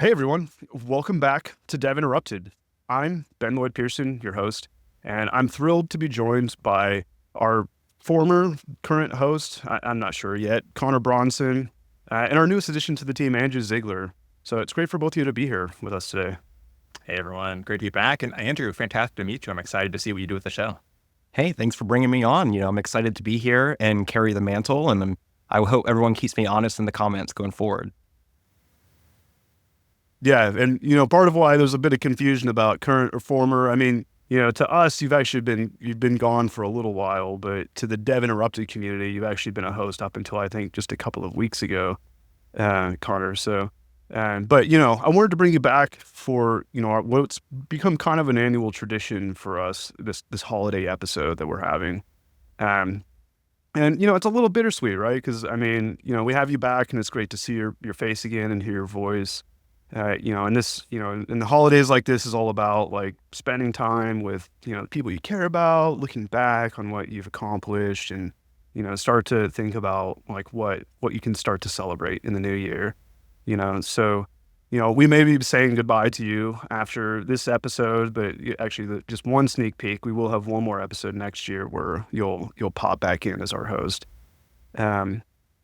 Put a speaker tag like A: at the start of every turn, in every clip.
A: Hey everyone, welcome back to Dev Interrupted. I'm Ben Lloyd Pearson, your host, and I'm thrilled to be joined by our former current host, I'm not sure yet, Conor Bronsdon, and our newest addition to the team, Andrew Zigler. So it's great for both of you to be here with us today.
B: Hey everyone, great to be back. And Andrew, fantastic to meet you. I'm excited to see what you do with the show.
C: Hey, thanks for bringing me on. I'm excited to be here and carry the mantle, and I hope everyone keeps me honest in the comments going forward.
A: Yeah, and part of why there's a bit of confusion about current or former. I mean, to us, you've been gone for a little while, but to the Dev Interrupted community, you've actually been a host up until I think just a couple of weeks ago, Conor. So, but I wanted to bring you back for what's become kind of an annual tradition for us, this holiday episode that we're having, and it's a little bittersweet, right? Because I mean, we have you back, and it's great to see your face again and hear your voice. And this, in the holidays like this is all about like spending time with, the people you care about, looking back on what you've accomplished and, start to think about like what you can start to celebrate in the new year, So, we may be saying goodbye to you after this episode, but actually just one sneak peek, we will have one more episode next year where you'll pop back in as our host.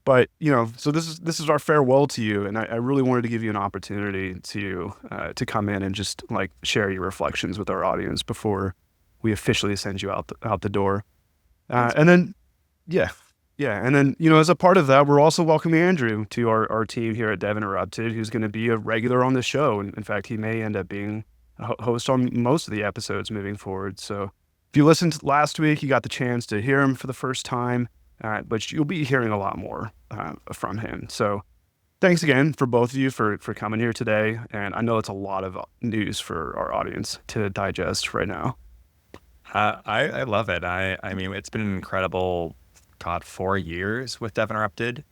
A: But so this is our farewell to you, and I really wanted to give you an opportunity to come in and just like share your reflections with our audience before we officially send you out the door. And then, and then as a part of that, we're also welcoming Andrew to our team here at Dev Interrupted, who's going to be a regular on the show, and in fact, he may end up being a host on most of the episodes moving forward. So if you listened last week, you got the chance to hear him for the first time. But you'll be hearing a lot more from him. So thanks again for both of you for coming here today. And I know it's a lot of news for our audience to digest right now.
B: I love it. I mean, it's been an incredible, 4 years with Dev Interrupted,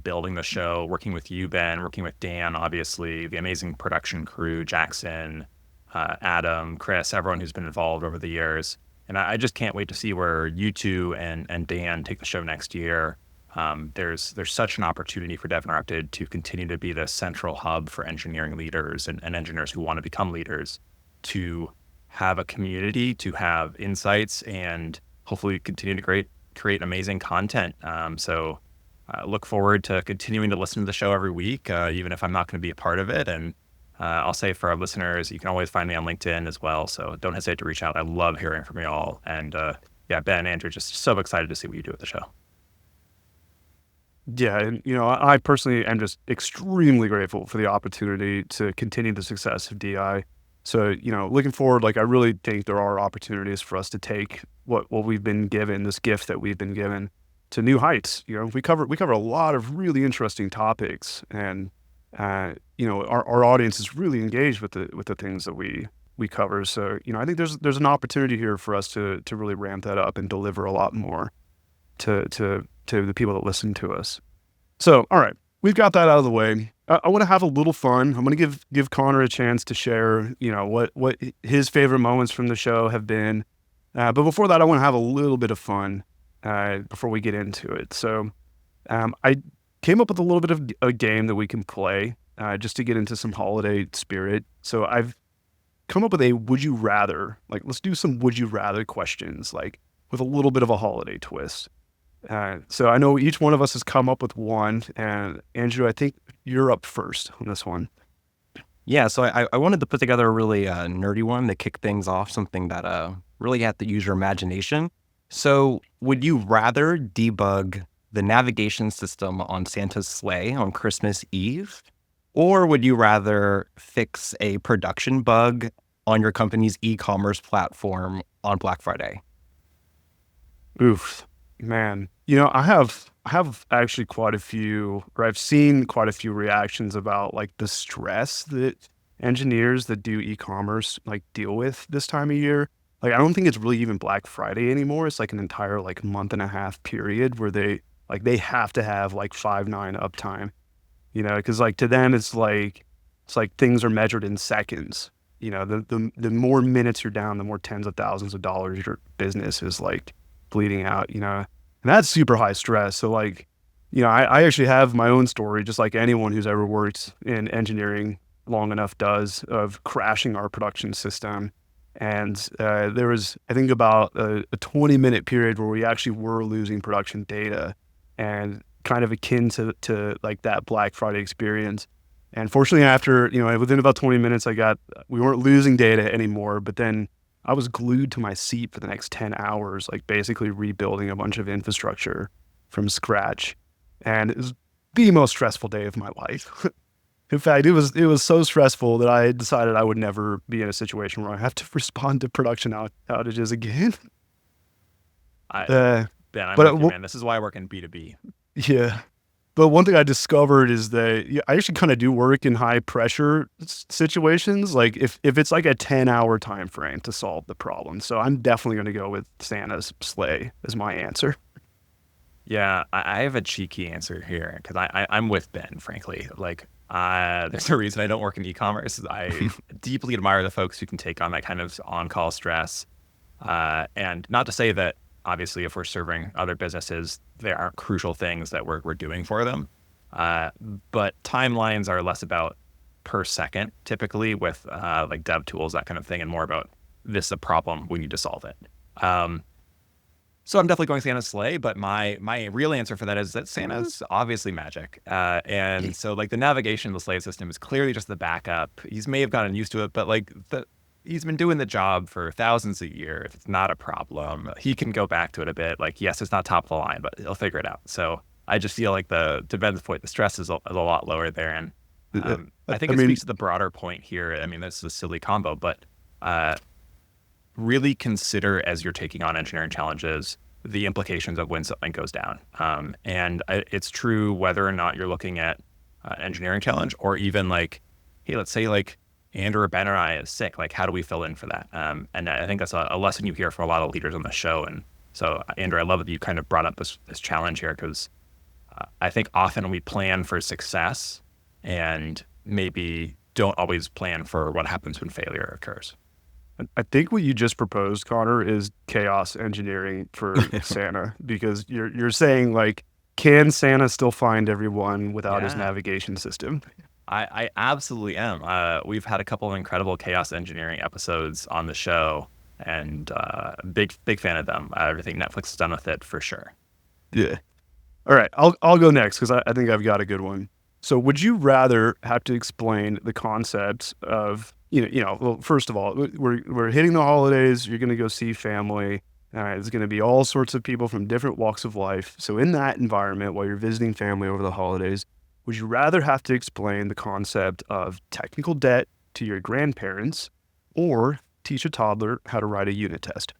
B: building the show, working with you, Ben, working with Dan, obviously, the amazing production crew, Jackson, Adam, Chris, everyone who's been involved over the years. And I just can't wait to see where you two and Dan take the show next year. There's such an opportunity for Dev Interrupted to continue to be the central hub for engineering leaders and engineers who want to become leaders, to have a community, to have insights, and hopefully continue to create amazing content. So look forward to continuing to listen to the show every week, even if I'm not going to be a part of it. And I'll say for our listeners, you can always find me on LinkedIn as well. So don't hesitate to reach out. I love hearing from you all. And Ben, Andrew, just so excited to see what you do with the show.
A: Yeah, and I personally am just extremely grateful for the opportunity to continue the success of DI. So, looking forward, like I really think there are opportunities for us to take what we've been given, this gift that we've been given, to new heights. We cover a lot of really interesting topics, and our audience is really engaged with the things that we cover. So, I think there's an opportunity here for us to really ramp that up and deliver a lot more to the people that listen to us. So, all right, we've got that out of the way. I want to have a little fun. I'm going to give Conor a chance to share, what his favorite moments from the show have been. But before that, I want to have a little bit of fun before we get into it. So, I came up with a little bit of a game that we can play just to get into some holiday spirit. So I've come up with a would you rather. Like, let's do some would you rather questions, like with a little bit of a holiday twist. So I know each one of us has come up with one. And Andrew, I think you're up first on this one.
C: Yeah, so I wanted to put together a really nerdy one to kick things off, something that really had to use your imagination. So would you rather debug the navigation system on Santa's sleigh on Christmas Eve, or would you rather fix a production bug on your company's e-commerce platform on Black Friday?
A: Oof, man. I have actually I've seen quite a few reactions about like the stress that engineers that do e-commerce like deal with this time of year. Like, I don't think it's really even Black Friday anymore. It's like an entire like month and a half period where they have to have like 5.9 uptime, because like to them it's like things are measured in seconds. The more minutes you're down, the more tens of thousands of dollars your business is like bleeding out. And that's super high stress. So like, I actually have my own story, just like anyone who's ever worked in engineering long enough does of crashing our production system. And there was, I think, about a 20-minute period where we actually were losing production data, and kind of akin to like that Black Friday experience. And fortunately, after, within about 20 minutes, we weren't losing data anymore, but then I was glued to my seat for the next 10 hours, like basically rebuilding a bunch of infrastructure from scratch. And it was the most stressful day of my life. In fact, it was so stressful that I decided I would never be in a situation where I have to respond to production outages again.
B: Ben, I'm
A: but
B: with you, man. This is why I work in B2B.
A: Yeah. But one thing I discovered is that I actually kind of do work in high pressure situations. Like if it's like a 10-hour time frame to solve the problem. So I'm definitely going to go with Santa's sleigh as my answer.
B: Yeah, I have a cheeky answer here because I'm with Ben, frankly. Like, there's a reason I don't work in e-commerce. I deeply admire the folks who can take on that kind of on-call stress. And not to say that, obviously, if we're serving other businesses, there aren't crucial things that we're doing for them. But timelines are less about per second, typically, with like dev tools, that kind of thing, and more about this is a problem, we need to solve it. So I'm definitely going Santa's sleigh, but my real answer for that is that Santa's obviously magic. And so like the navigation of the sleigh system is clearly just the backup. He's may have gotten used to it, but like he's been doing the job for thousands of years. It's not a problem. He can go back to it a bit. Like, yes, it's not top of the line, but he'll figure it out. So I just feel like to Ben's point, the stress is a lot lower there. And I think it speaks to the broader point here. I mean, this is a silly combo, but really consider as you're taking on engineering challenges, the implications of when something goes down. And it's true whether or not you're looking at an engineering challenge or even like, hey, let's say like Andrew or Ben or I is sick. Like, how do we fill in for that? And I think that's a lesson you hear from a lot of leaders on the show. And so, Andrew, I love that you kind of brought up this challenge here because I think often we plan for success and maybe don't always plan for what happens when failure occurs.
A: I think what you just proposed, Connor, is chaos engineering for Santa, because you're saying like, can Santa still find everyone without his navigation system?
B: I absolutely am. We've had a couple of incredible chaos engineering episodes on the show, and big fan of them. Everything Netflix has done with it for sure.
A: Yeah. All right, I'll go next because I think I've got a good one. So, would you rather have to explain the concepts of well, first of all, we're hitting the holidays. You're going to go see family. There's going to be all sorts of people from different walks of life. So in that environment, while you're visiting family over the holidays, would you rather have to explain the concept of technical debt to your grandparents or teach a toddler how to write a unit test?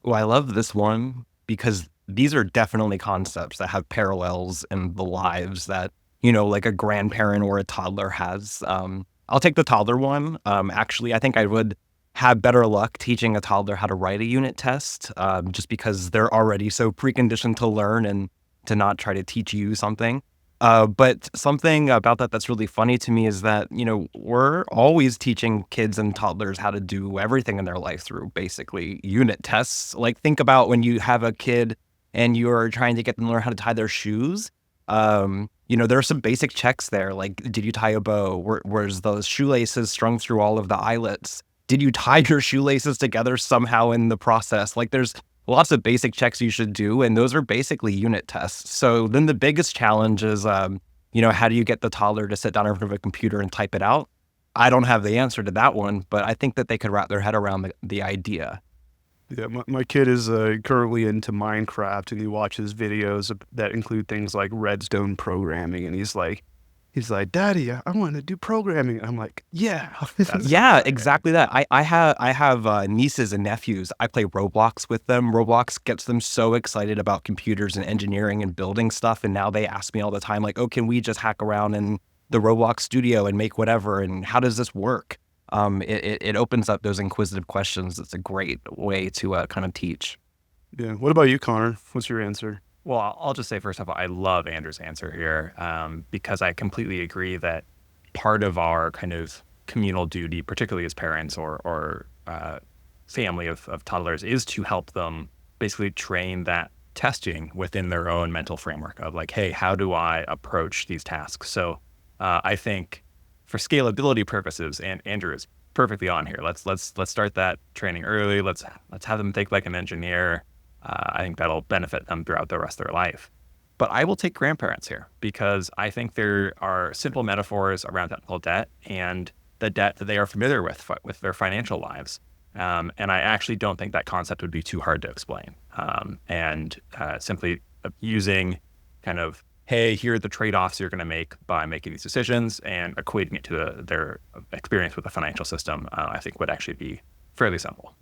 C: Well, I love this one because these are definitely concepts that have parallels in the lives that, like a grandparent or a toddler has. I'll take the toddler one. Actually, I think I would have better luck teaching a toddler how to write a unit test, just because they're already so preconditioned to learn and to not try to teach you something. But something about that's really funny to me is that, we're always teaching kids and toddlers how to do everything in their life through basically unit tests. Like, think about when you have a kid and you're trying to get them to learn how to tie their shoes. There are some basic checks there. Like, did you tie a bow? Where's those shoelaces strung through all of the eyelets? Did you tie your shoelaces together somehow in the process? Like, there's lots of basic checks you should do, and those are basically unit tests. So then the biggest challenge is, how do you get the toddler to sit down in front of a computer and type it out? I don't have the answer to that one, but I think that they could wrap their head around the idea.
A: Yeah, my kid is currently into Minecraft, and he watches videos that include things like redstone programming, and he's like, Daddy, I want to do programming. I'm like, yeah.
C: Yeah, exactly that. I have nieces and nephews. I play Roblox with them. Roblox gets them so excited about computers and engineering and building stuff, and now they ask me all the time, like, oh, can we just hack around in the Roblox studio and make whatever, and how does this work? It opens up those inquisitive questions. It's a great way to kind of teach.
A: Yeah. What about you, Connor? What's your answer?
B: Well, I'll just say, first of all, I love Andrew's answer here, because I completely agree that part of our kind of communal duty, particularly as parents or family of toddlers, is to help them basically train that testing within their own mental framework of like, hey, how do I approach these tasks? So I think for scalability purposes, and Andrew is perfectly on here. Let's start that training early. Let's have them think like an engineer. I think that'll benefit them throughout the rest of their life. But I will take grandparents here because I think there are simple metaphors around technical debt and the debt that they are familiar with their financial lives. And I actually don't think that concept would be too hard to explain. Simply using kind of, hey, here are the trade-offs you're going to make by making these decisions and equating it to their experience with the financial system, I think would actually be fairly simple.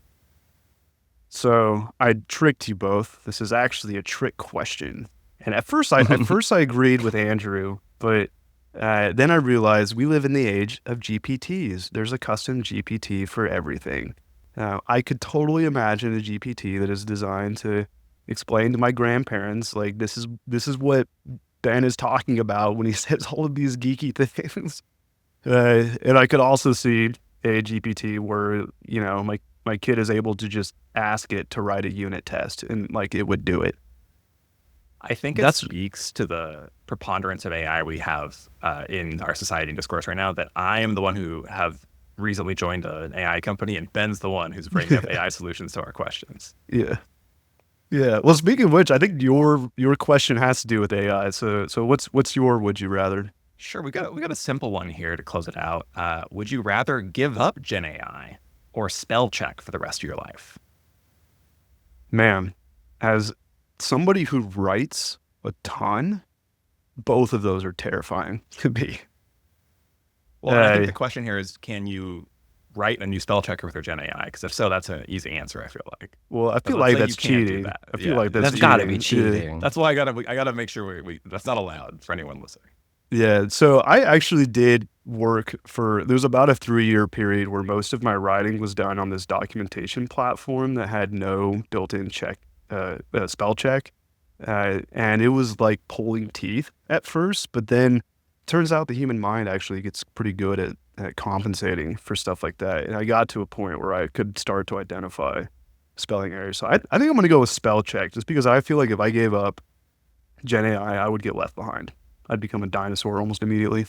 A: So I tricked you both. This is actually a trick question. And at first I agreed with Andrew, but then I realized we live in the age of GPTs. There's a custom GPT for everything. I could totally imagine a GPT that is designed to explain to my grandparents, like, this is what Ben is talking about when he says all of these geeky things. And I could also see a GPT where, my kid is able to just ask it to write a unit test and like it would do it.
B: I think it speaks to the preponderance of AI we have in our society and discourse right now that I am the one who have recently joined an AI company and Ben's the one who's bringing up AI solutions to our questions.
A: Yeah. Yeah. Well, speaking of which, I think your question has to do with AI. So what's your would you rather?
B: Sure, we got a simple one here to close it out. Would you rather give up Gen AI or spell check for the rest of your life?
A: Man, as somebody who writes a ton, both of those are terrifying to me.
B: Well, I think the question here is, can you write a new spell checker with your Gen AI? Because if so, that's an easy answer, I feel like.
A: Well, I feel like that's cheating. I feel like that's
C: got to be cheating.
B: That's why I gotta make sure we that's not allowed for anyone listening.
A: Yeah, so I actually did work there was about a 3-year period where most of my writing was done on this documentation platform that had no built-in spell check. And it was like pulling teeth at first, but then turns out the human mind actually gets pretty good at compensating for stuff like that. And I got to a point where I could start to identify spelling errors. So I think I'm going to go with spell check just because I feel like if I gave up Gen AI, I would get left behind. I'd become a dinosaur almost immediately.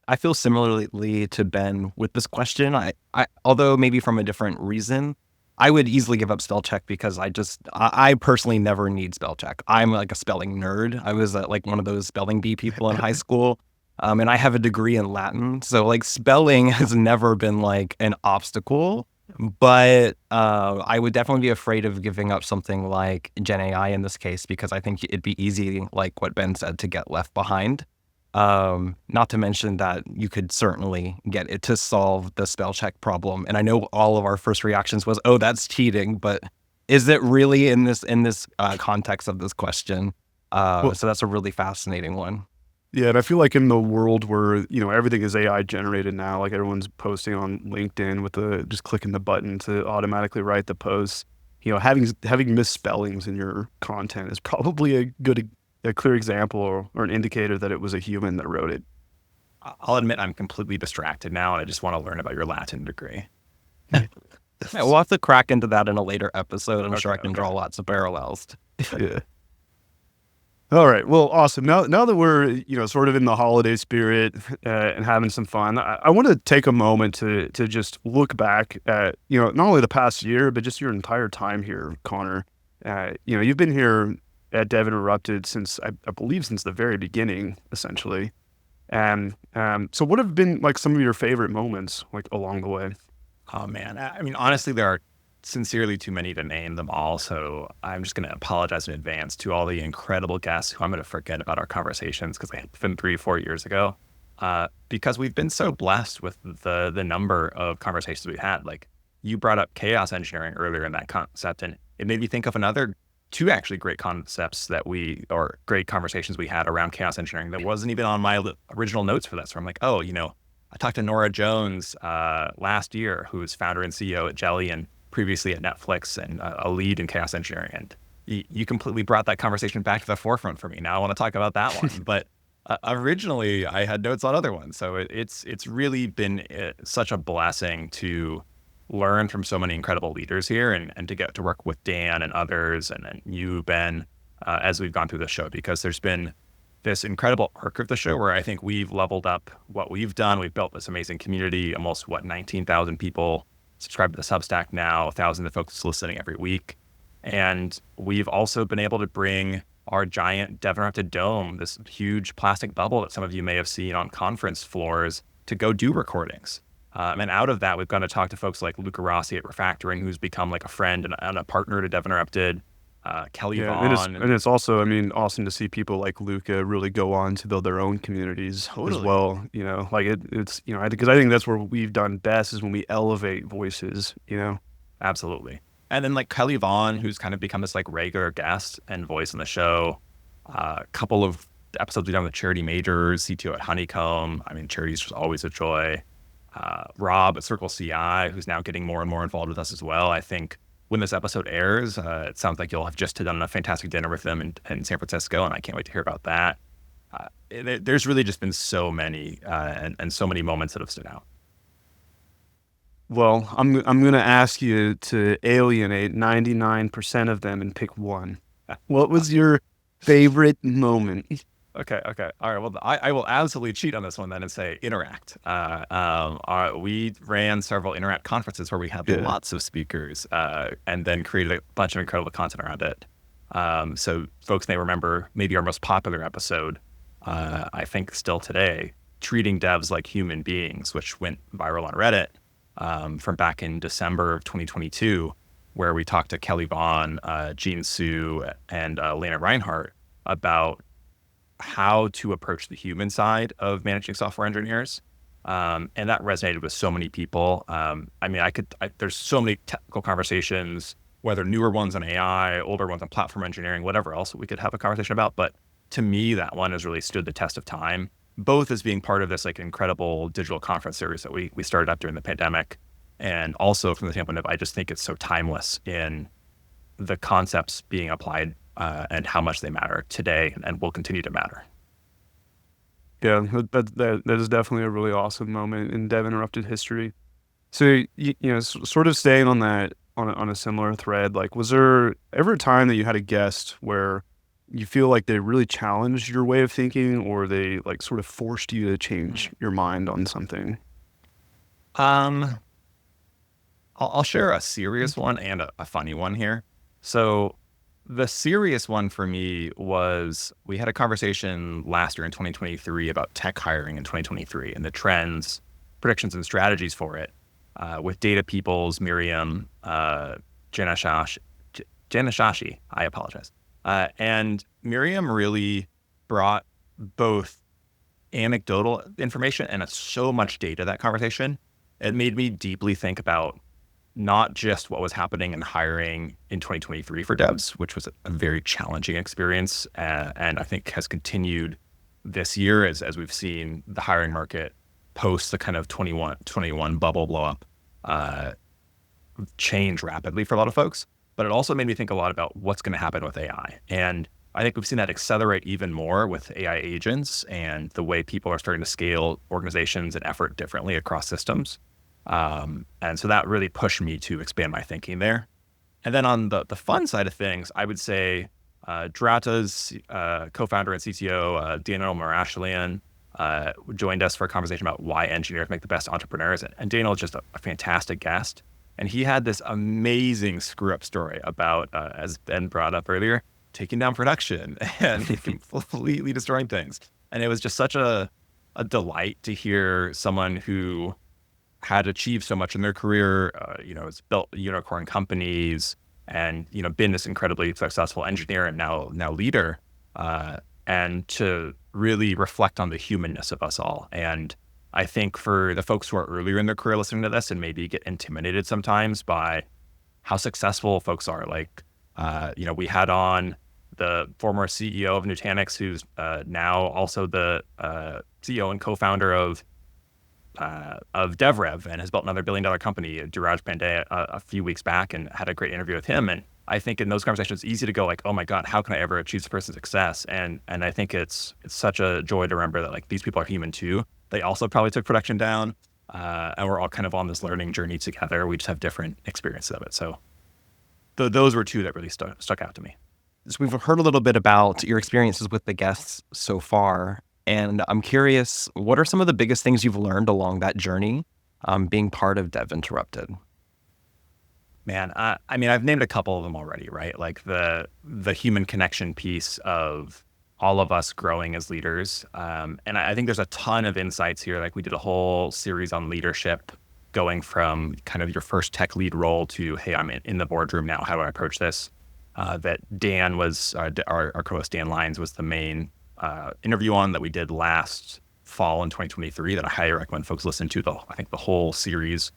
C: I feel similarly to Ben with this question. I although maybe from a different reason, I would easily give up spell check because I personally never need spell check. I'm like a spelling nerd. I was like one of those spelling bee people in high school. And I have a degree in Latin. So like spelling has never been like an obstacle, but I would definitely be afraid of giving up something like Gen AI in this case, because I think it'd be easy, like what Ben said, to get left behind. Not to mention that you could certainly get it to solve the spell check problem. And I know all of our first reactions was, oh, that's cheating, but is it really in this context of this question? So that's a really fascinating one.
A: Yeah, and I feel like in the world where, everything is AI generated now, like everyone's posting on LinkedIn with just clicking the button to automatically write the posts, having misspellings in your content is probably a clear example or an indicator that it was a human that wrote it.
B: I'll admit I'm completely distracted now and I just want to learn about your Latin degree.
C: Yeah, we'll have to crack into that in a later episode. I'm sure I can draw lots of parallels.
A: Yeah. All right. Well, awesome. Now that we're, sort of in the holiday spirit and having some fun, I want to take a moment to just look back at, not only the past year, but just your entire time here, Conor. You've been here at Dev Interrupted since, I believe, since the very beginning, essentially. And so what have been like some of your favorite moments like along the way?
B: Oh, man. I mean, honestly, there are sincerely too many to name them all. So I'm just going to apologize in advance to all the incredible guests who I'm going to forget about our conversations because they happened 3-4 years ago. Because we've been so blessed with the number of conversations we've had. Like you brought up chaos engineering earlier in that concept, and it made me think of another 2 actually great concepts or great conversations we had around chaos engineering that wasn't even on my original notes for this. So I'm like, oh, I talked to Nora Jones last year, who's founder and CEO at Jelly and previously at Netflix and a lead in chaos engineering. And you completely brought that conversation back to the forefront for me. Now I want to talk about that one. But originally I had notes on other ones. So it's really been such a blessing to learn from so many incredible leaders here and to get to work with Dan and others and you, Ben, as we've gone through the show, because there's been this incredible arc of the show where I think we've leveled up what we've done. We've built this amazing community, almost 19,000 people subscribe to the Substack now, thousands of folks listening every week. And we've also been able to bring our giant Dev Interrupted dome, this huge plastic bubble that some of you may have seen on conference floors, to go do recordings. And out of that, we've gone to talk to folks like Luca Rossi at Refactoring, who's become like a friend and a partner to Dev Interrupted. Kelly Vaughn.
A: And it's also, I mean, awesome to see people like Luca really go on to build their own communities as well. You know, like it's, you know, because I think that's where we've done best is when we elevate voices, you know?
B: Absolutely. And then like Kelly Vaughn, who's kind of become this like regular guest and voice in the show. A couple of episodes we've done with Charity Majors, CTO at Honeycomb. I mean, Charity's just always a joy. Rob at Circle CI, who's now getting more and more involved with us as well. I think when this episode airs, it sounds like you'll have just done a fantastic dinner with them in San Francisco, and I can't wait to hear about that. There's really just been so many and so many moments that have stood out.
A: Well, I'm going to ask you to alienate 99% of them and pick one. What was your favorite moment?
B: Okay. All right. Well, I will absolutely cheat on this one then and say Interact. We ran several Interact conferences where we had lots of speakers and then created a bunch of incredible content around it. So folks may remember maybe our most popular episode, I think still today, Treating Devs Like Human Beings, which went viral on Reddit from back in December of 2022, where we talked to Kelly Vaughn, Gene Su, and Lena Reinhardt about how to approach the human side of managing software engineers. And that resonated with so many people. I mean, there's so many technical conversations, whether newer ones on AI, older ones on platform engineering, whatever else we could have a conversation about. But to me, that one has really stood the test of time, both as being part of this like incredible digital conference series that we started up during the pandemic. And also from the standpoint of, I just think it's so timeless in the concepts being applied and how much they matter today and will continue to matter.
A: Yeah, that is definitely a really awesome moment in Dev Interrupted history. So, you know, sort of staying on that, on a similar thread, like, was there ever a time that you had a guest where you feel like they really challenged your way of thinking, or they like sort of forced you to change your mind on something?
B: I'll share a serious one and a funny one here. So the serious one for me was we had a conversation last year in 2023 about tech hiring in 2023 and the trends, predictions, and strategies for it with Data People's Miriam Janashashi. I apologize. And Miriam really brought both anecdotal information and so much data to that conversation. It made me deeply think about not just what was happening in hiring in 2023 for devs, which was a very challenging experience, and I think has continued this year as we've seen the hiring market post the kind of 21 bubble blow up change rapidly for a lot of folks. But it also made me think a lot about what's going to happen with AI. And I think we've seen that accelerate even more with AI agents and the way people are starting to scale organizations and effort differently across systems. And so that really pushed me to expand my thinking there. And then on the fun side of things, I would say Drata's co-founder and CTO, Daniel Marashalian, joined us for a conversation about why engineers make the best entrepreneurs. And Daniel is just a fantastic guest. And he had this amazing screw-up story about, as Ben brought up earlier, taking down production and completely destroying things. And it was just such a delight to hear someone who had achieved so much in their career, has built unicorn companies and, been this incredibly successful engineer and now leader, and to really reflect on the humanness of us all. And I think for the folks who are earlier in their career listening to this and maybe get intimidated sometimes by how successful folks are, like, we had on the former CEO of Nutanix, who's now also the CEO and co-founder of DevRev and has built another $1 billion company, Duraj Pandey, a few weeks back, and had a great interview with him. And I think in those conversations, it's easy to go like, oh my God, how can I ever achieve this person's success? And I think it's such a joy to remember that like these people are human too. They also probably took production down, and we're all kind of on this learning journey together. We just have different experiences of it. So those were two that really stuck out to me.
C: So we've heard a little bit about your experiences with the guests so far, and I'm curious, what are some of the biggest things you've learned along that journey, being part of Dev Interrupted?
B: Man, I mean, I've named a couple of them already, right? Like the human connection piece of all of us growing as leaders. And I think there's a ton of insights here. Like we did a whole series on leadership, going from kind of your first tech lead role to, hey, I'm in the boardroom now. How do I approach this? That Dan was, our co-host Dan Lyons was the main interview on that we did last fall in 2023 that I highly recommend folks listen to. I think the whole series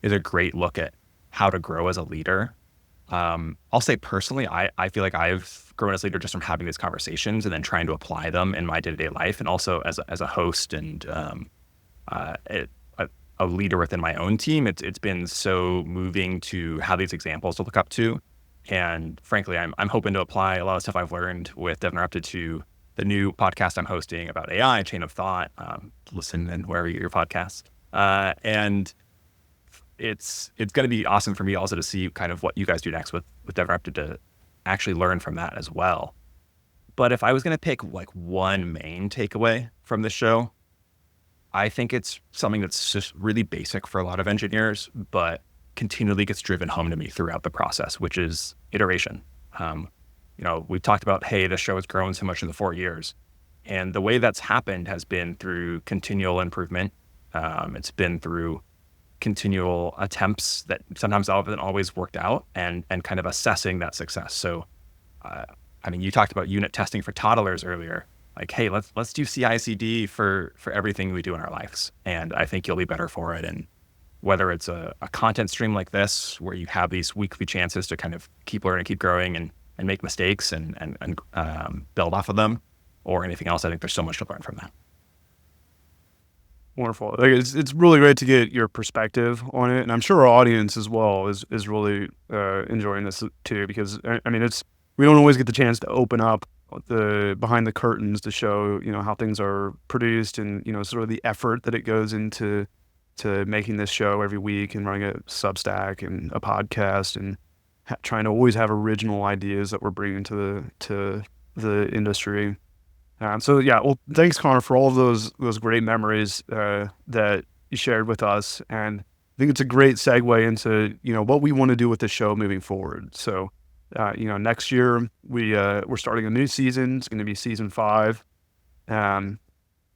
B: is a great look at how to grow as a leader. I'll say personally, I feel like I've grown as a leader just from having these conversations and then trying to apply them in my day-to-day life, and also as a host and a leader within my own team. It's been so moving to have these examples to look up to, and frankly, I'm hoping to apply a lot of stuff I've learned with Dev Interrupted to the new podcast I'm hosting about AI, Chain of Thought. Listen and wherever you get your podcasts, and it's going to be awesome for me also to see kind of what you guys do next with Dev Interrupted, to actually learn from that as well. But if I was going to pick like one main takeaway from the show, I think it's something that's just really basic for a lot of engineers, but continually gets driven home to me throughout the process, which is iteration. We talked about, hey, the show has grown so much in the 4 years. And the way that's happened has been through continual improvement. It's been through continual attempts that sometimes haven't always worked out, and kind of assessing that success. So, you talked about unit testing for toddlers earlier. Like, hey, let's do CI/CD for everything we do in our lives, and I think you'll be better for it. And whether it's a content stream like this, where you have these weekly chances to kind of keep learning, keep growing, and make mistakes and build off of them, or anything else, I think there's so much to learn from that.
A: Wonderful. Like, it's really great to get your perspective on it, and I'm sure our audience as well is really enjoying this too, because we don't always get the chance to open up the behind the curtains to show how things are produced, and sort of the effort that it goes into making this show every week, and running a Substack and a podcast, and trying to always have original ideas that we're bringing to the industry. So yeah, well, thanks, Conor, for all of those great memories that you shared with us, and I think it's a great segue into what we want to do with the show moving forward. So, next year we're starting a new season. It's going to be season 5.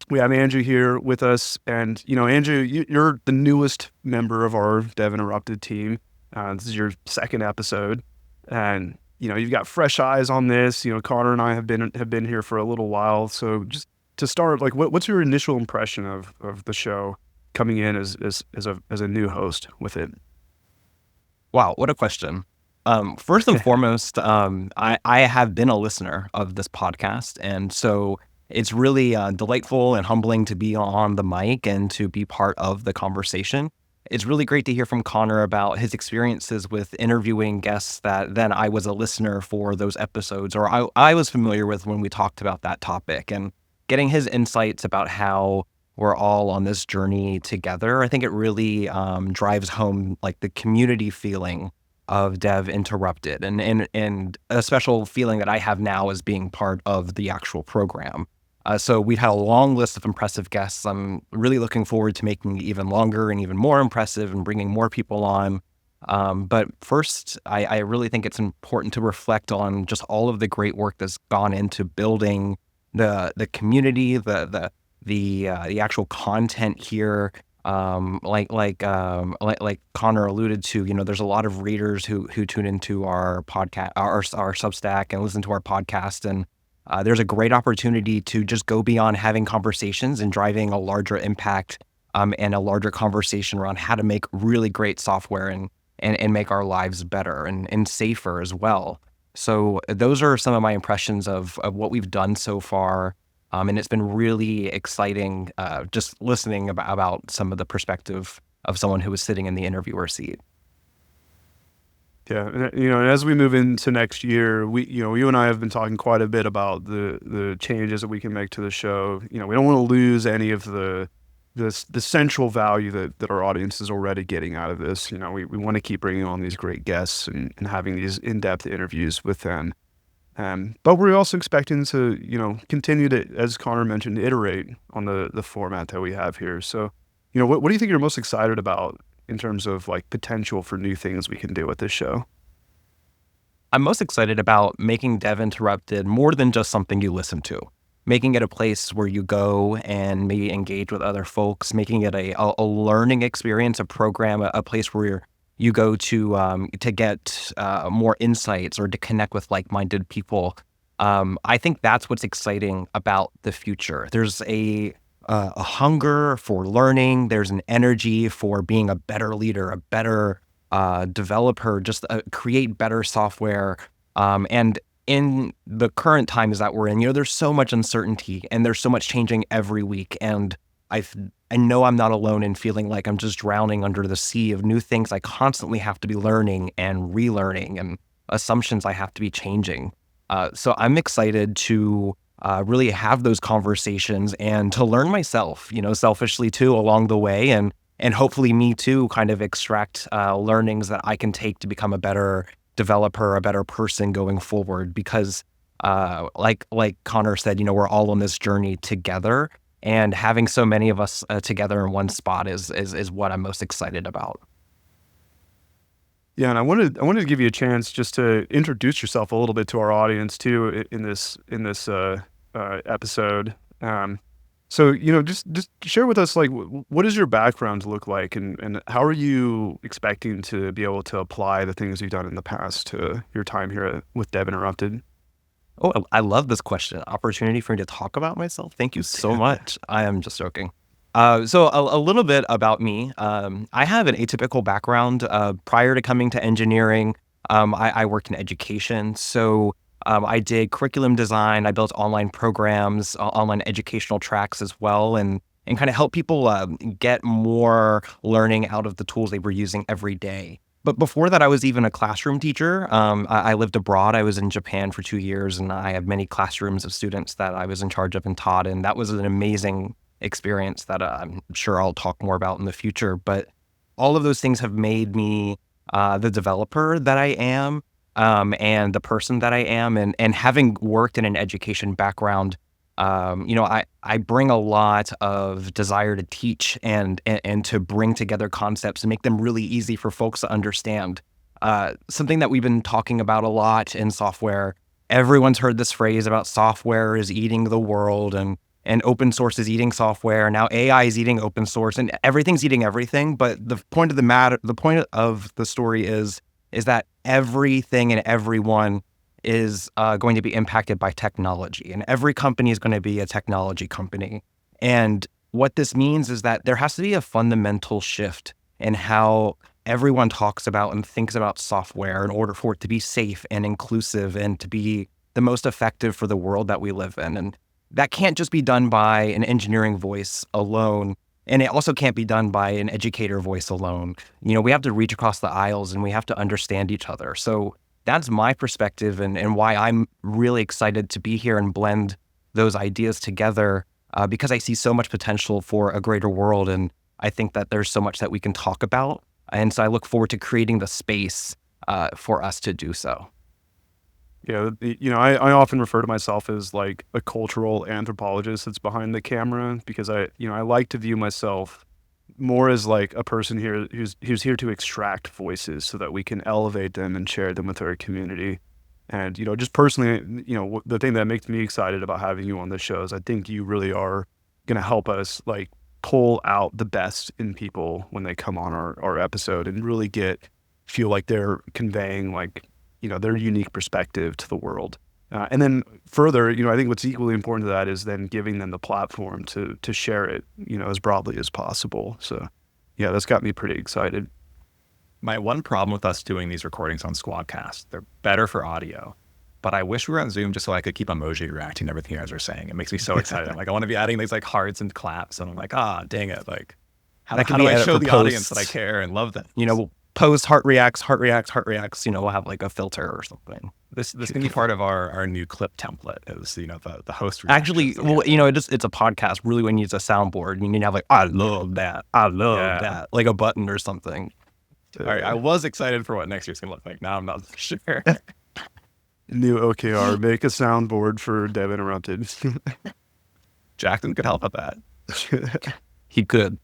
A: We have Andrew here with us, and Andrew, you're the newest member of our Dev Interrupted team. This is your 2nd episode, and you've got fresh eyes on this. Conor and I have been here for a little while. So just to start, like, what's your initial impression of the show coming in as a new host with it?
C: Wow, what a question. First and foremost, I have been a listener of this podcast, and so it's really delightful and humbling to be on the mic and to be part of the conversation. It's really great to hear from Conor about his experiences with interviewing guests that then I was a listener for those episodes, or I was familiar with when we talked about that topic, and getting his insights about how we're all on this journey together. I think it really drives home like the community feeling of Dev Interrupted, and a special feeling that I have now as being part of the actual program. So we've had a long list of impressive guests. I'm really looking forward to making it even longer and even more impressive and bringing more people on. But first, I really think it's important to reflect on just all of the great work that's gone into building the community, the actual content here. Like Conor alluded to, there's a lot of readers who tune into our podcast, our Substack, and listen to our podcast, and there's a great opportunity to just go beyond having conversations and driving a larger impact and a larger conversation around how to make really great software and make our lives better and safer as well. So those are some of my impressions of what we've done so far. And it's been really exciting just listening about some of the perspective of someone who was sitting in the interviewer seat.
A: Yeah, and as we move into next year, you and I have been talking quite a bit about the changes that we can make to the show. We don't want to lose any of the central value that our audience is already getting out of this. We want to keep bringing on these great guests and having these in-depth interviews with them. But we're also expecting to, continue to, as Connor mentioned, iterate on the format that we have here. So, what do you think you're most excited about in terms of like potential for new things we can do with this show?
C: I'm most excited about making Dev Interrupted more than just something you listen to, making it a place where you go and maybe engage with other folks, making it a learning experience, a program, a place where you go to get more insights or to connect with like-minded people. I think that's what's exciting about the future. There's a hunger for learning. There's an energy for being a better leader, a better developer, just create better software. And in the current times that we're in, there's so much uncertainty and there's so much changing every week. And I know I'm not alone in feeling like I'm just drowning under the sea of new things I constantly have to be learning and relearning and assumptions I have to be changing. So I'm excited to really have those conversations and to learn myself, selfishly too, along the way. And hopefully me too, kind of extract learnings that I can take to become a better developer, a better person going forward. Because like Connor said, we're all on this journey together, and having so many of us together in one spot is what I'm most excited about.
A: Yeah, and I wanted to give you a chance just to introduce yourself a little bit to our audience too in this episode. So, just share with us, like, what does your background look like, and how are you expecting to be able to apply the things you've done in the past to your time here with Dev Interrupted?
C: Oh, I love this question. Opportunity for me to talk about myself. Thank you so much. I am just joking. So a little bit about me. I have an atypical background. Prior to coming to engineering, I worked in education. So I did curriculum design. I built online programs, online educational tracks as well, and kind of help people get more learning out of the tools they were using every day. But before that, I was even a classroom teacher. I lived abroad. I was in Japan for 2 years, and I had many classrooms of students that I was in charge of and taught. And that was an amazing experience that I'm sure I'll talk more about in the future. But all of those things have made me the developer that I am, and the person that I am. And having worked in an education background, I bring a lot of desire to teach and to bring together concepts and make them really easy for folks to understand. Something that we've been talking about a lot in software. Everyone's heard this phrase about software is eating the world, and open source is eating software. Now AI is eating open source, and everything's eating everything. But the point of the story is that everything and everyone is going to be impacted by technology, and every company is going to be a technology company. And what this means is that there has to be a fundamental shift in how everyone talks about and thinks about software in order for it to be safe and inclusive and to be the most effective for the world that we live in. And that can't just be done by an engineering voice alone. And it also can't be done by an educator voice alone. We have to reach across the aisles and we have to understand each other. So that's my perspective and why I'm really excited to be here and blend those ideas together, because I see so much potential for a greater world. And I think that there's so much that we can talk about. And so I look forward to creating the space for us to do so.
A: Yeah, I often refer to myself as like a cultural anthropologist that's behind the camera because I like to view myself more as like a person here who's here to extract voices so that we can elevate them and share them with our community. And, just personally, the thing that makes me excited about having you on this show is I think you really are going to help us like pull out the best in people when they come on our episode and really feel like they're conveying like, their unique perspective to the world. And then further, I think what's equally important to that is then giving them the platform to share it, as broadly as possible. So yeah, that's got me pretty excited.
B: My one problem with us doing these recordings on Squadcast, they're better for audio, but I wish we were on Zoom just so I could keep emoji reacting to everything you guys are saying. It makes me so excited. I'm like, I want to be adding these like hearts and claps. And I'm like, dang it. Like, how do I show the audience that I care and love them?
C: We'll post heart reacts. We'll have like a filter or something.
B: This can be part of our new clip template is, the host.
C: Actually, well, it's a podcast. Really, when you use a soundboard, you need to have like, I love that, that, like a button or something.
B: All right, I was excited for what next year's gonna look like. Now I'm not sure.
A: New OKR. Make a soundboard for Dev Interrupted.
B: Jackson could help with that.
C: He could.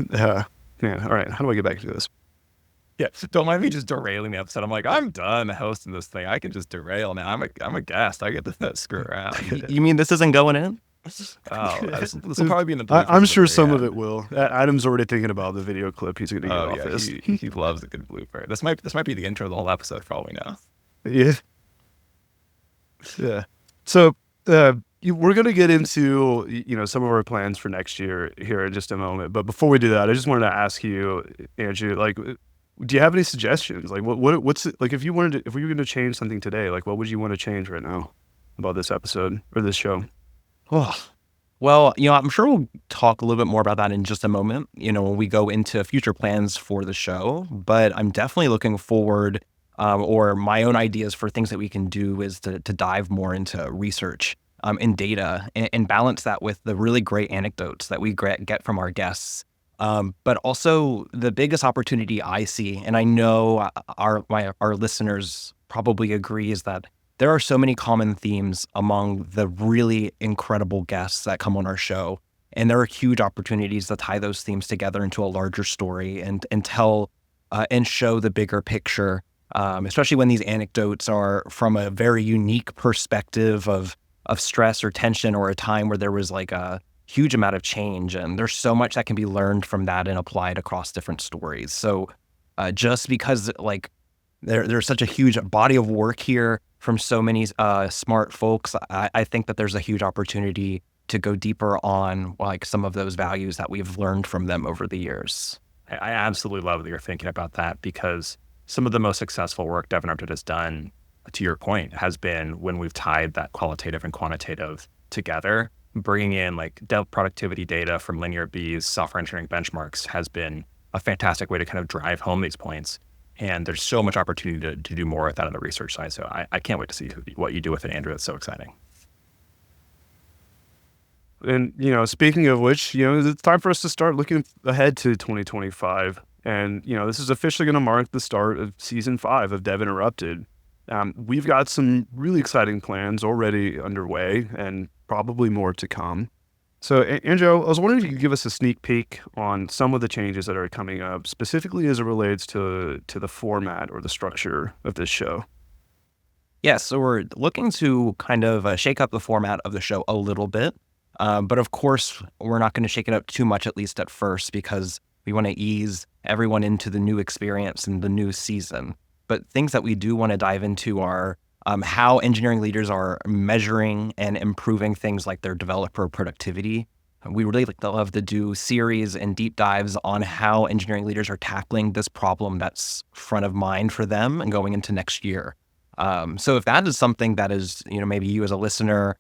A: Man, all right. How do I get back to this?
B: Yeah, don't mind me just derailing the episode. I'm like, I'm done hosting this thing. I can just derail now. I'm a guest. I get to screw around.
C: You mean this isn't going in?
B: Oh, this will probably be in the.
A: I'm sure some of it will. Adam's already thinking about the video clip he's going to get
B: Oh
A: off
B: yeah,
A: this.
B: he loves a good blooper. This might be the intro of the whole episode for all we know.
A: Yeah. Yeah. So we're going to get into some of our plans for next year here in just a moment. But before we do that, I just wanted to ask you, Andrew, like, do you have any suggestions? Like, what's it, like if you were going to change something today, like what would you want to change right now about this episode or this show?
C: Oh, well, I'm sure we'll talk a little bit more about that in just a moment, when we go into future plans for the show. But I'm definitely looking forward, or my own ideas for things that we can do is to dive more into research and data and balance that with the really great anecdotes that we get from our guests. But also the biggest opportunity I see, and I know our listeners probably agree, is that there are so many common themes among the really incredible guests that come on our show. And there are huge opportunities to tie those themes together into a larger story and tell and show the bigger picture, especially when these anecdotes are from a very unique perspective of stress or tension or a time where there was like a huge amount of change. And there's so much that can be learned from that and applied across different stories. So just because like there's such a huge body of work here from so many smart folks, I think that there's a huge opportunity to go deeper on like some of those values that we've learned from them over the years.
B: I absolutely love that you're thinking about that, because some of the most successful work Dev Interrupted has done, to your point, has been when we've tied that qualitative and quantitative together. Bringing in like dev productivity data from Linear B's software engineering benchmarks has been a fantastic way to kind of drive home these points. And there's so much opportunity to do more with that on the research side. So I can't wait to see what you do with it, Andrew. It's so exciting.
A: And, speaking of which, it's time for us to start looking ahead to 2025. And, this is officially going to mark the start of season 5 of Dev Interrupted. We've got some really exciting plans already underway and probably more to come. So, Andrew, I was wondering if you could give us a sneak peek on some of the changes that are coming up, specifically as it relates to the format or the structure of this show.
C: Yeah, so we're looking to kind of shake up the format of the show a little bit. But of course, we're not going to shake it up too much, at least at first, because we want to ease everyone into the new experience and the new season. But things that we do want to dive into are how engineering leaders are measuring and improving things like their developer productivity. We really love to do series and deep dives on how engineering leaders are tackling this problem that's front of mind for them and going into next year. So if that is something that is, maybe you as a listener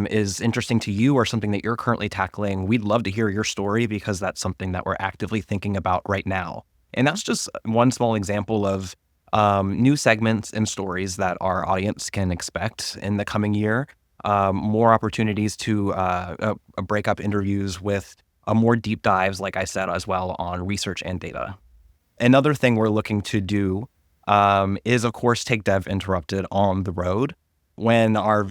C: is interesting to you or something that you're currently tackling, we'd love to hear your story, because that's something that we're actively thinking about right now. And that's just one small example of new segments and stories that our audience can expect in the coming year. More opportunities to break up interviews with more deep dives, like I said, as well, on research and data. Another thing we're looking to do is, of course, take Dev Interrupted on the road. When our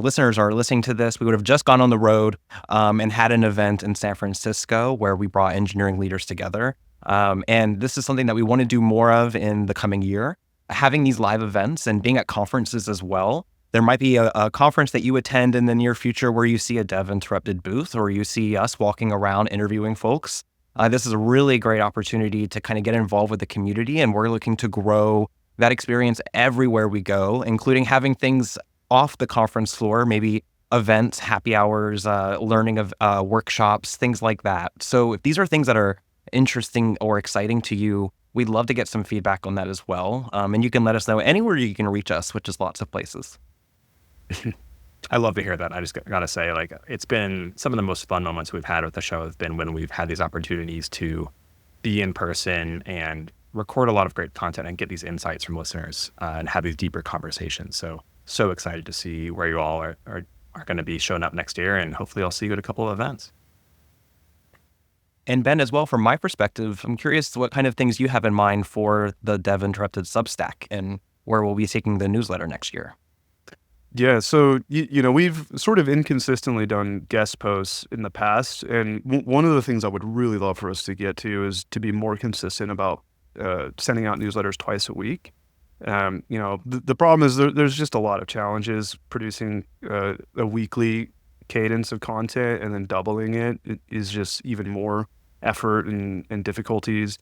C: listeners are listening to this, we would have just gone on the road and had an event in San Francisco where we brought engineering leaders together. And this is something that we want to do more of in the coming year, having these live events and being at conferences as well. There might be a conference that you attend in the near future where you see a Dev Interrupted booth, or you see us walking around interviewing folks. This is a really great opportunity to kind of get involved with the community, and we're looking to grow that experience everywhere we go, including having things off the conference floor, maybe events, happy hours, learning of workshops, things like that. So if these are things that are interesting or exciting to you, we'd love to get some feedback on that as well. And you can let us know anywhere you can reach us, which is lots of places.
B: I love to hear that. I just got to say, like, it's been some of the most fun moments we've had with the show have been when we've had these opportunities to be in person and record a lot of great content and get these insights from listeners and have these deeper conversations. So excited to see where you all are going to be showing up next year, and hopefully I'll see you at a couple of events.
C: And Ben, as well, from my perspective, I'm curious what kind of things you have in mind for the Dev Interrupted Substack and where we'll be taking the newsletter next year?
A: Yeah, so we've sort of inconsistently done guest posts in the past, and one of the things I would really love for us to get to is to be more consistent about sending out newsletters twice a week. The problem is there's just a lot of challenges producing a weekly cadence of content, and then doubling it is just even more effort and difficulties.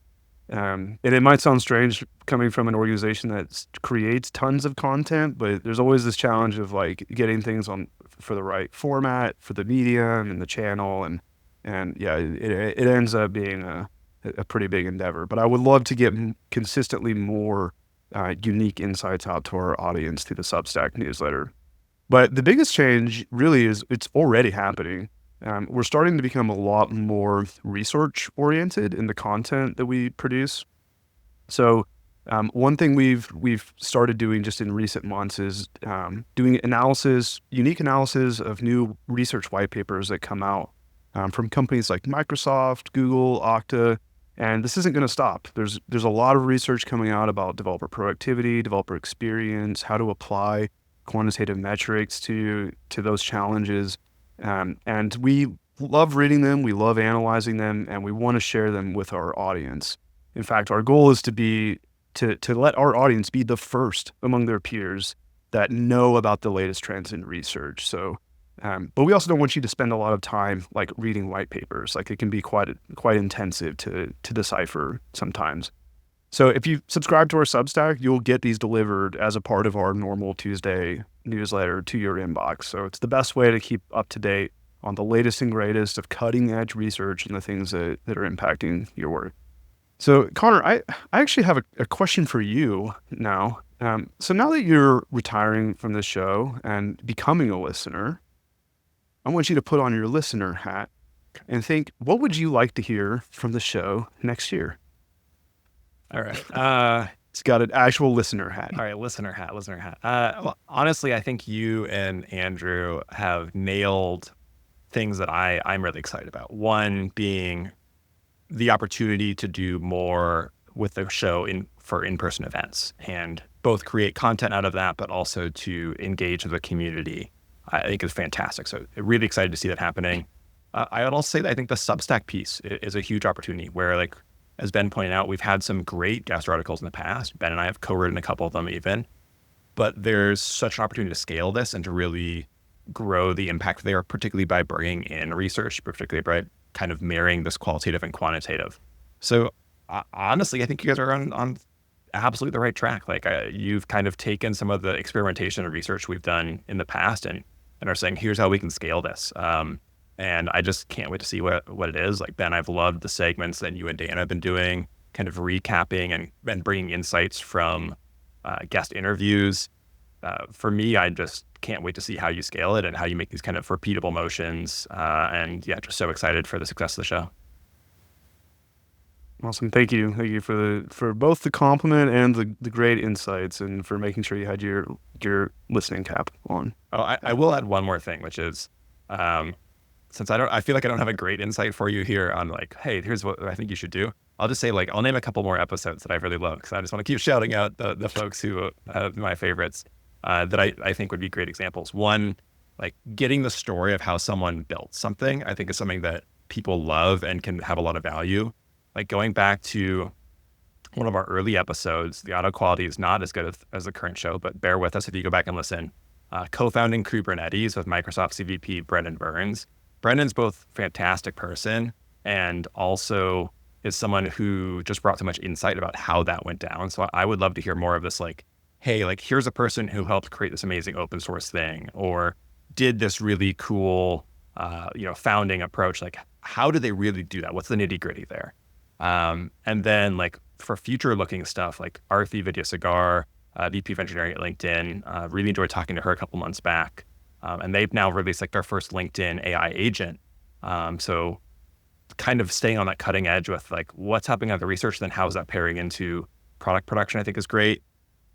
A: And it might sound strange coming from an organization that creates tons of content, but there's always this challenge of like getting things on for the right format for the medium and the channel, and yeah, it ends up being a pretty big endeavor. But I would love to get consistently more unique insights out to our audience through the Substack newsletter. But the biggest change really is it's already happening. We're starting to become a lot more research oriented in the content that we produce. So one thing we've started doing just in recent months is doing unique analysis of new research white papers that come out from companies like Microsoft, Google, Okta, and this isn't going to stop. There's a lot of research coming out about developer productivity, developer experience, how to apply quantitative metrics to those challenges. And we love reading them, we love analyzing them, and we want to share them with our audience. In fact, our goal is to let our audience be the first among their peers that know about the latest trends in research. So, but we also don't want you to spend a lot of time like reading white papers. Like it can be quite intensive to decipher sometimes. So if you subscribe to our Substack, you'll get these delivered as a part of our normal Tuesday newsletter to your inbox. So it's the best way to keep up to date on the latest and greatest of cutting edge research and the things that are impacting your work. So Conor, I actually have a question for you now. So now that you're retiring from the show and becoming a listener, I want you to put on your listener hat and think, what would you like to hear from the show next year?
B: All right.
A: It's got an actual listener hat.
B: All right, listener hat. Well, honestly, I think you and Andrew have nailed things that I'm really excited about. One being the opportunity to do more with the show for in-person events and both create content out of that, but also to engage with the community. I think is fantastic. So really excited to see that happening. I would also say that I think the Substack piece is a huge opportunity where, like, as Ben pointed out, we've had some great guest articles in the past. Ben and I have co-written a couple of them even, but there's such an opportunity to scale this and to really grow the impact there, particularly by bringing in research, particularly by kind of marrying this qualitative and quantitative. So honestly, I think you guys are on absolutely the right track. Like you've kind of taken some of the experimentation and research we've done in the past and are saying, here's how we can scale this. And I just can't wait to see what it is. Like, Ben, I've loved the segments that you and Dan have been doing, kind of recapping and bringing insights from guest interviews. For me, I just can't wait to see how you scale it and how you make these kind of repeatable motions. And yeah, just so excited for the success of the show.
A: Awesome. Thank you. Thank you for both the compliment and the great insights and for making sure you had your listening cap on.
B: Oh, I will add one more thing, which is, since I feel like I don't have a great insight for you here on like, hey, here's what I think you should do. I'll just say, like, I'll name a couple more episodes that I really love because I just want to keep shouting out the folks who have my favorites that I think would be great examples. One, like getting the story of how someone built something, I think is something that people love and can have a lot of value. Like going back to one of our early episodes, the audio quality is not as good as the current show, but bear with us if you go back and listen. Co-founding Kubernetes with Microsoft CVP Brendan Burns. Brendan's both fantastic person and also is someone who just brought so much insight about how that went down. So I would love to hear more of this, like, hey, like here's a person who helped create this amazing open source thing or did this really cool, founding approach. Like, how did they really do that? What's the nitty gritty there? And then like for future looking stuff, like Arthi Vidyasagar, VP of Engineering at LinkedIn, really enjoyed talking to her a couple months back. And they've now released like their first LinkedIn AI agent. So kind of staying on that cutting edge with like what's happening on the research, then how is that pairing into product production, I think is great.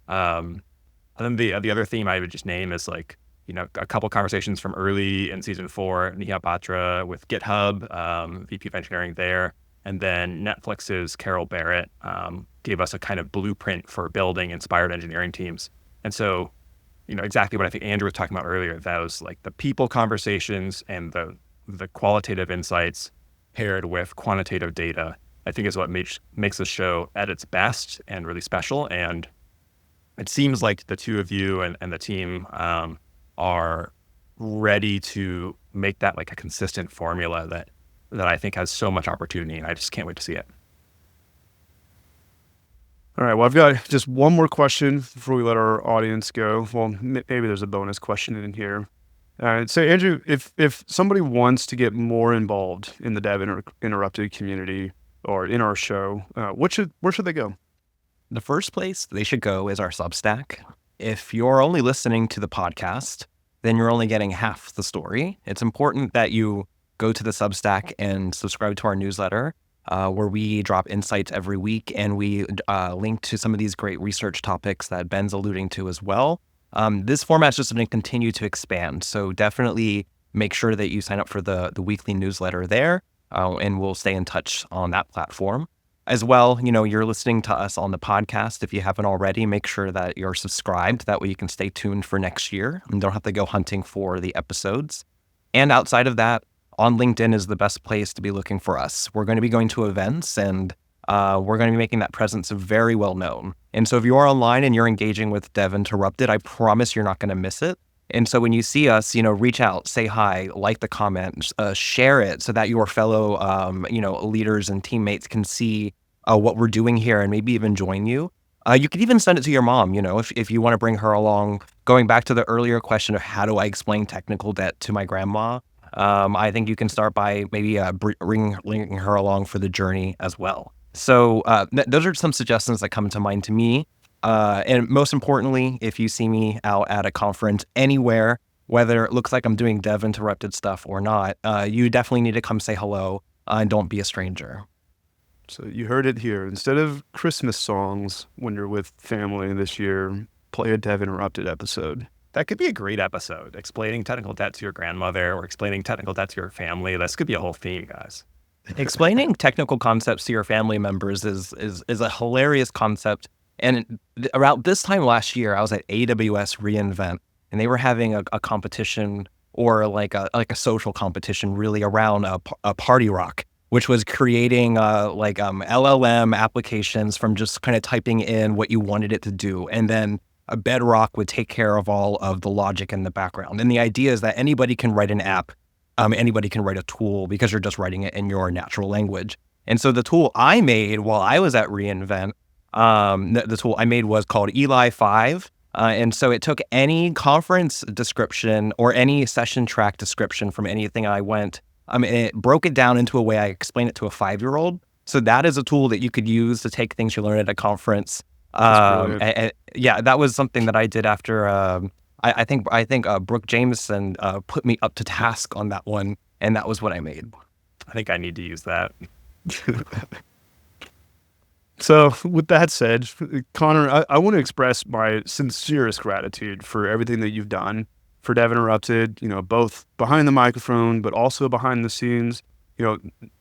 B: And then the other theme I would just name is like, a couple conversations from early in season 4, Nihal Batra with GitHub, VP of Engineering there. And then Netflix's Carol Barrett gave us a kind of blueprint for building inspired engineering teams. And so, exactly what I think Andrew was talking about earlier, those like the people conversations and the qualitative insights paired with quantitative data, I think is what makes the show at its best and really special. And it seems like the two of you and the team are ready to make that like a consistent formula that I think has so much opportunity, and I just can't wait to see it.
A: All right. Well, I've got just one more question before we let our audience go. Well, maybe there's a bonus question in here. So, Andrew, if somebody wants to get more involved in the Dev Interrupted community or in our show, where should they go?
C: The first place they should go is our Substack. If you're only listening to the podcast, then you're only getting half the story. It's important that you go to the Substack and subscribe to our newsletter, where we drop insights every week, and we link to some of these great research topics that Ben's alluding to as well. This format's just going to continue to expand, so definitely make sure that you sign up for the weekly newsletter there, and we'll stay in touch on that platform. As well, you're listening to us on the podcast. If you haven't already, make sure that you're subscribed. That way you can stay tuned for next year and don't have to go hunting for the episodes. And outside of that, on LinkedIn is the best place to be looking for us. We're going to be going to events, and we're going to be making that presence very well known. And so if you are online and you're engaging with Dev Interrupted, I promise you're not going to miss it. And so when you see us, reach out, say hi, like the comment, share it so that your fellow, leaders and teammates can see what we're doing here and maybe even join you. You could even send it to your mom, if you want to bring her along. Going back to the earlier question of how do I explain technical debt to my grandma, I think you can start by maybe bringing her along for the journey as well. So those are some suggestions that come to mind to me. And most importantly, if you see me out at a conference anywhere, whether it looks like I'm doing Dev Interrupted stuff or not, you definitely need to come say hello and don't be a stranger.
A: So you heard it here. Instead of Christmas songs when you're with family this year, play a Dev Interrupted episode.
B: That could be a great episode, explaining technical debt to your grandmother or explaining technical debt to your family. This could be a whole theme, guys.
C: Explaining technical concepts to your family members is a hilarious concept. And around this time last year, I was at AWS reInvent, and they were having a competition, or like a social competition, really around a party rock, which was creating LLM applications from just kind of typing in what you wanted it to do, and then a Bedrock would take care of all of the logic in the background. And the idea is that anybody can write an app, anybody can write a tool because you're just writing it in your natural language. And so the tool I made while I was at reInvent, the tool I made was called Eli 5. And so it took any conference description or any session track description from anything I went, it broke it down into a way I explain it to a 5-year-old. So that is a tool that you could use to take things you learn at a conference. Yeah, that was something that I did after, I think Brooke Jameson put me up to task on that one, and that was what I made.
B: I think I need to use that.
A: So with that said, Conor, I want to express my sincerest gratitude for everything that you've done for Dev Interrupted, both behind the microphone, but also behind the scenes.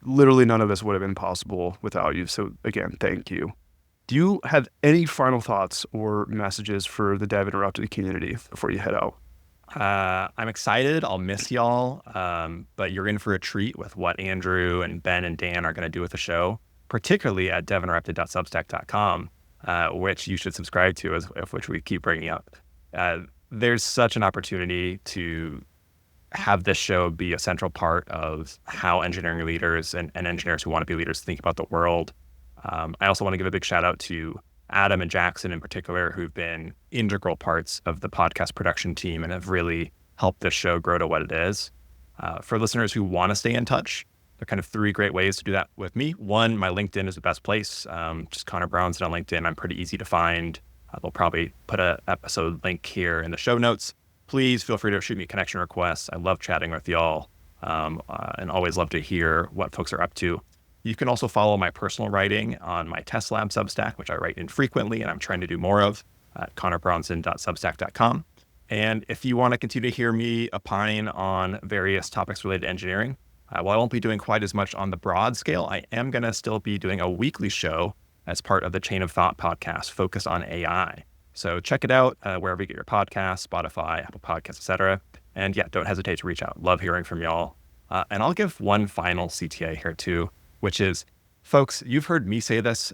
A: Literally none of this would have been possible without you. So again, thank you. Do you have any final thoughts or messages for the Dev Interrupted community before you head out?
B: I'm excited. I'll miss y'all, but you're in for a treat with what Andrew and Ben and Dan are going to do with the show, particularly at devinterrupted.substack.com, which you should subscribe to, of which we keep bringing up. There's such an opportunity to have this show be a central part of how engineering leaders and engineers who want to be leaders think about the world. I also want to give a big shout out to Adam and Jackson in particular, who've been integral parts of the podcast production team and have really helped this show grow to what it is. For listeners who want to stay in touch, there are kind of 3 great ways to do that with me. One, my LinkedIn is the best place. Just Conor Bronsdon on LinkedIn. I'm pretty easy to find. They'll probably put an episode link here in the show notes. Please feel free to shoot me connection requests. I love chatting with y'all, and always love to hear what folks are up to. You can also follow my personal writing on my Test Lab Substack, which I write infrequently and I'm trying to do more of, at conorbronsdon.substack.com. And if you want to continue to hear me opine on various topics related to engineering, While I won't be doing quite as much on the broad scale, I am going to still be doing a weekly show as part of the Chain of Thought podcast focused on AI. So check it out wherever you get your podcasts, Spotify, Apple Podcasts, etc. And yeah, don't hesitate to reach out. Love hearing from y'all. And I'll give one final CTA here too, which is, folks, you've heard me say this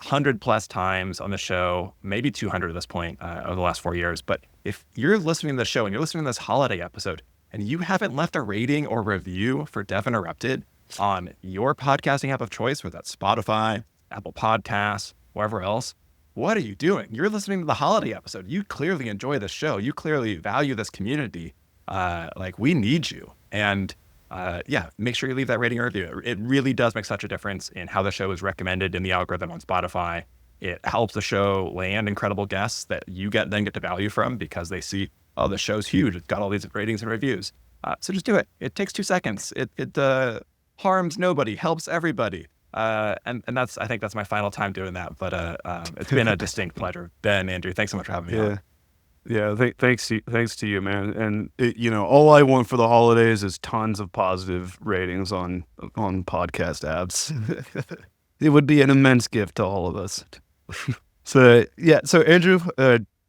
B: 100+ times on the show, maybe 200 at this point over the last 4 years. But if you're listening to the show and you're listening to this holiday episode and you haven't left a rating or review for Dev Interrupted on your podcasting app of choice, whether that's Spotify, Apple Podcasts, wherever else, what are you doing? You're listening to the holiday episode. You clearly enjoy this show. You clearly value this community. Like, we need you. And yeah, make sure you leave that rating or review. It really does make such a difference in how the show is recommended in the algorithm on Spotify. It helps the show land incredible guests that you then get to value from because they see, oh, the show's huge. It's got all these ratings and reviews. So just do it. It takes 2 seconds. It harms nobody, helps everybody. And that's, I think that's my final time doing that. But it's been a distinct pleasure. Ben, Andrew, thanks so much for having me on.
A: Yeah, thanks to you, man. And all I want for the holidays is tons of positive ratings on podcast apps. It would be an immense gift to all of us. So Andrew,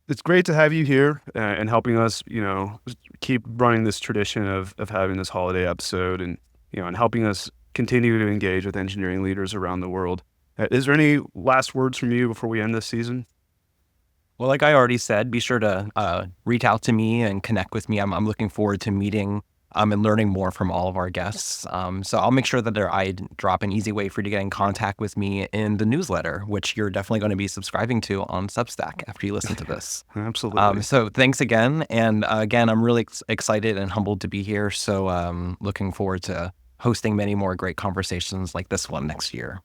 A: it's great to have you here and helping us, keep running this tradition of having this holiday episode and helping us continue to engage with engineering leaders around the world. Is there any last words from you before we end this season?
C: Well, like I already said, be sure to reach out to me and connect with me. I'm looking forward to meeting and learning more from all of our guests. So I'll make sure that I drop an easy way for you to get in contact with me in the newsletter, which you're definitely going to be subscribing to on Substack after you listen to this.
A: Absolutely.
C: So thanks again. And again, I'm really excited and humbled to be here. So looking forward to hosting many more great conversations like this one next year.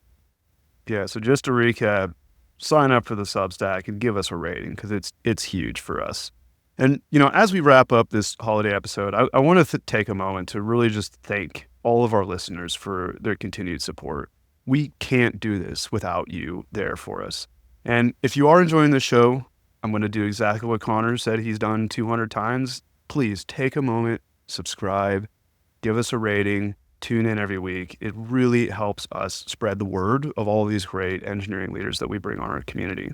A: Yeah, so just to recap, sign up for the Substack and give us a rating because it's huge for us. And, as we wrap up this holiday episode, I want to take a moment to really just thank all of our listeners for their continued support. We can't do this without you there for us. And if you are enjoying the show, I'm going to do exactly what Conor said he's done 200 times. Please take a moment, subscribe, give us a rating, tune in every week. It really helps us spread the word of all these great engineering leaders that we bring on our community.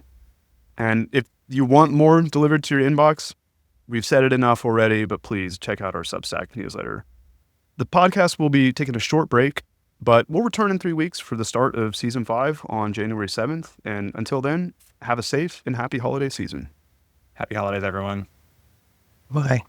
A: And if you want more delivered to your inbox, we've said it enough already, but please check out our Substack newsletter. The podcast will be taking a short break, but we'll return in 3 weeks for the start of season 5 on January 7th. And until then, have a safe and happy holiday season.
B: Happy holidays, everyone.
C: Bye.